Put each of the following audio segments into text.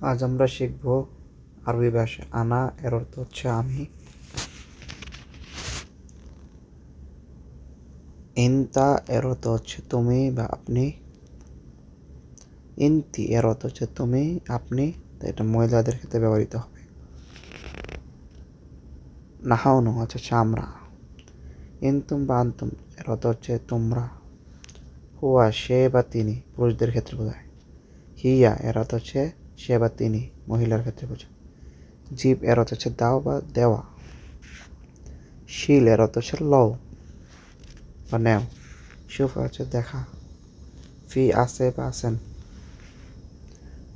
আজ আমরা শিখব আরবি ভাষা। আনা এর অর্থ হচ্ছে আমি। ইনতা এর অর্থ হচ্ছে তুমি বা আপনি। ইনতি এর অর্থ হচ্ছে তুমি, আপনি। এটা মহিলাদের ক্ষেত্রে ব্যবহৃত হবে। নাহাউনু হচ্ছে আমরা। ইনতুম বা আনতুম এর অর্থ হচ্ছে তোমরা। হুয়া সে বা তিনি পুরুষদের ক্ষেত্রে বোঝায়। হিয়া এর অর্থ হচ্ছে সে বা তিনি মহিলার ক্ষেত্রে বোঝায়। জিব এর অর্থ হচ্ছে দাও বা দেওয়া। শিল এর অর্থ হচ্ছে লও বা নেও। শুফ হচ্ছে দেখা। ফি আছে বা আছেন।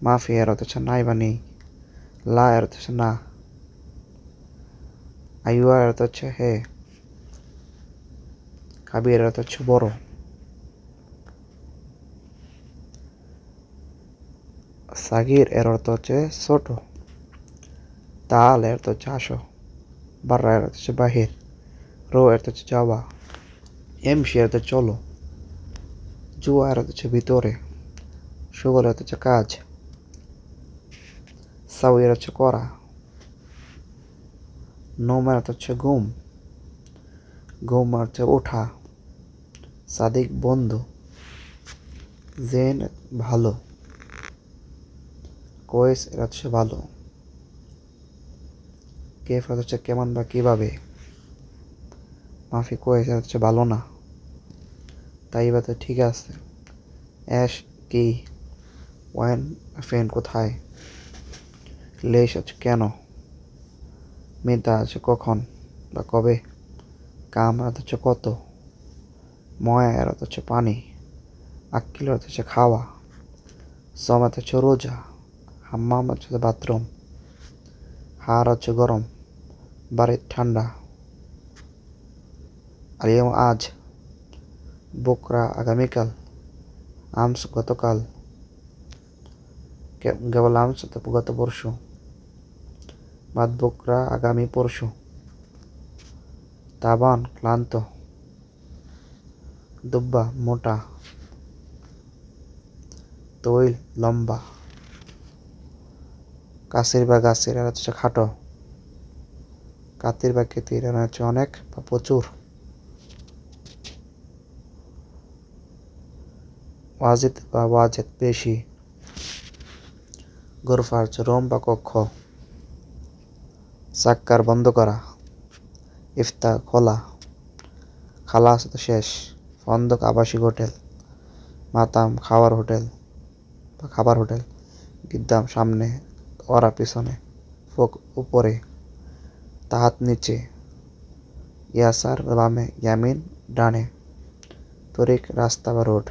মাফি এর অর্থ হচ্ছে নাই বা নেই। লা এর অর্থ হচ্ছে না। আইওয়া এর অর্থ হচ্ছে হে। কাবির এর অর্থ হচ্ছে বড়। সাগির এর অর্থ হচ্ছে ছোট। তাল এর অর্থ হচ্ছে আসো। বাররা এর অর্থ হচ্ছে বাহির। রো এর অর্থ হচ্ছে যাওয়া। এমসি এর অর্থ হচ্ছে চলো। জুয়া এর অর্থ হচ্ছে ভিতরে। সুগল এর অর্থ হচ্ছে কাজ। সাউই এর হচ্ছে করা। নোম এর অর্থ হচ্ছে ঘুম। ঘুম হচ্ছে ওঠা। সাদিক বন্ধু। জেন ভালো। কোয়েস এর হচ্ছে ভালো। কেফ এর হচ্ছে কেমন বা কিভাবে। মাফি কোয়েস এর হচ্ছে ভালো না। তাই বা তো ঠিক আছে। অ্যাশ কি। ওয়েন ফেন কোথায়। লেশ হচ্ছে কেন। মিতা হচ্ছে কখন বা কবে। কাম এর হচ্ছে কত। ময়া এর হচ্ছে পানি। আক্কিল এর হচ্ছে খাওয়া। সম এর হচ্ছে রোজা। হাম্মাম হচ্ছে বাথরুম। হার হচ্ছে গরম। বাড়ির ঠান্ডা। আলিয়াম আজ। বকরা আগামীকাল। আমস গতকাল। কেবল আমস গত পরশু। বাদ বকরা আগামী পরশু। তাবান ক্লান্ত। দুব্বা মোটা। তৈল লম্বা। কাসির বা গাছির এর হচ্ছে খাটো। কাতির বা কেতির এর হচ্ছে অনেক বা প্রচুর। ওয়াজিদ বা ওয়াজেদ বেশি। গোরফা হচ্ছে রুম বা কক্ষ। সাক্কার বন্ধ করা। ইফতার খোলা। খালাস তো শেষ। ফন্দক আবাসিক হোটেল। মাতাম খাওয়ার হোটেল বা খাবার হোটেল। গিদ্দাম সামনে, ওরা পিছনে, ফোক উপরে, তাহাত নিচে, ইয়াসার বামে, ইয়ামিন ডানে, তরিক রাস্তা বা রোড।